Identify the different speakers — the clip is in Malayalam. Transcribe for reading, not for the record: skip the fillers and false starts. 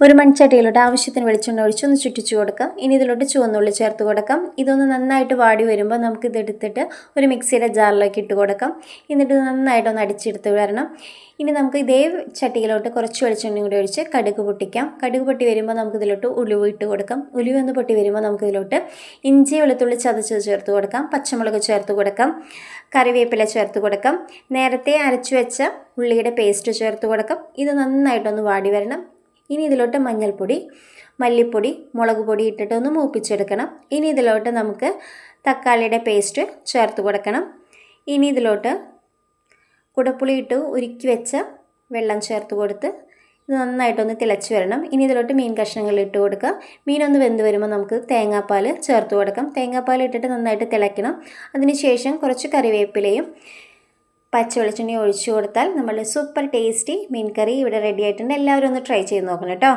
Speaker 1: ഒരു മൺചട്ടിയിലോട്ട് ആവശ്യത്തിന് വെളിച്ചെണ്ണ ഒഴിച്ച് ഒന്ന് ചുറ്റിച്ചു കൊടുക്കാം. ഇനി ഇതിലോട്ട് ചുവന്നുള്ളി ചേർത്ത് കൊടുക്കാം. ഇതൊന്ന് നന്നായിട്ട് വാടി വരുമ്പോൾ നമുക്ക് ഇതെടുത്തിട്ട് ഒരു മിക്സിയുടെ ജാറിലേക്ക് ഇട്ട് കൊടുക്കാം. എന്നിട്ട് നന്നായിട്ടൊന്ന് അടിച്ചെടുത്ത് വരണം. ഇനി നമുക്ക് ഇതേ ചട്ടിയിലോട്ട് കുറച്ച് വെളിച്ചെണ്ണ കൂടി ഒഴിച്ച് കടുക് പൊട്ടിക്കാം. കടുക് പൊട്ടി വരുമ്പോൾ നമുക്കിതിലോട്ട് ഉലുവ ഇട്ട് കൊടുക്കാം. ഉലുവ ഒന്ന് പൊട്ടി വരുമ്പോൾ നമുക്കിതിലോട്ട് ഇഞ്ചി വെളുത്തുള്ളി ചതച്ചത് ചേർത്ത് കൊടുക്കാം. പച്ചമുളക് ചേർത്ത് കൊടുക്കാം. കറിവേപ്പില ചേർത്ത് കൊടുക്കാം. നേരത്തെ അരച്ചു വെച്ച ഉള്ളിയുടെ പേസ്റ്റ് ചേർത്ത് കൊടുക്കാം. ഇത് നന്നായിട്ടൊന്ന് വാടി വരണം. ഇനി ഇതിലോട്ട് മഞ്ഞൾപ്പൊടി, മല്ലിപ്പൊടി, മുളക് പൊടി ഇട്ടിട്ട് ഒന്ന് മൂപ്പിച്ചെടുക്കണം. ഇനി ഇതിലോട്ട് നമുക്ക് തക്കാളിയുടെ പേസ്റ്റ് ചേർത്ത് കൊടുക്കണം. ഇനി ഇതിലോട്ട് കുടപ്പുളി ഇട്ട് ഉരുക്കി വെച്ച വെള്ളം ചേർത്ത് കൊടുത്ത് ഇത് നന്നായിട്ടൊന്ന് തിളച്ച് വരണം. ഇനി ഇതിലോട്ട് മീൻ കഷ്ണങ്ങൾ ഇട്ട് കൊടുക്കുക. മീനൊന്ന് വെന്ത് വരുമ്പോൾ നമുക്ക് തേങ്ങാപ്പാൽ ചേർത്ത് കൊടുക്കാം. തേങ്ങാപ്പാൽ ഇട്ടിട്ട് നന്നായിട്ട് തിളയ്ക്കണം. അതിനുശേഷം കുറച്ച് കറിവേപ്പിലയും പച്ച വെളിച്ചെണ്ണ ഒഴിച്ചു കൊടുത്താൽ നമ്മുടെ സൂപ്പർ ടേസ്റ്റി മീൻ കറി ഇവിടെ റെഡി ആയിട്ടുണ്ട്. എല്ലാവരും ഒന്ന് ട്രൈ ചെയ്ത് നോക്കണം കേട്ടോ.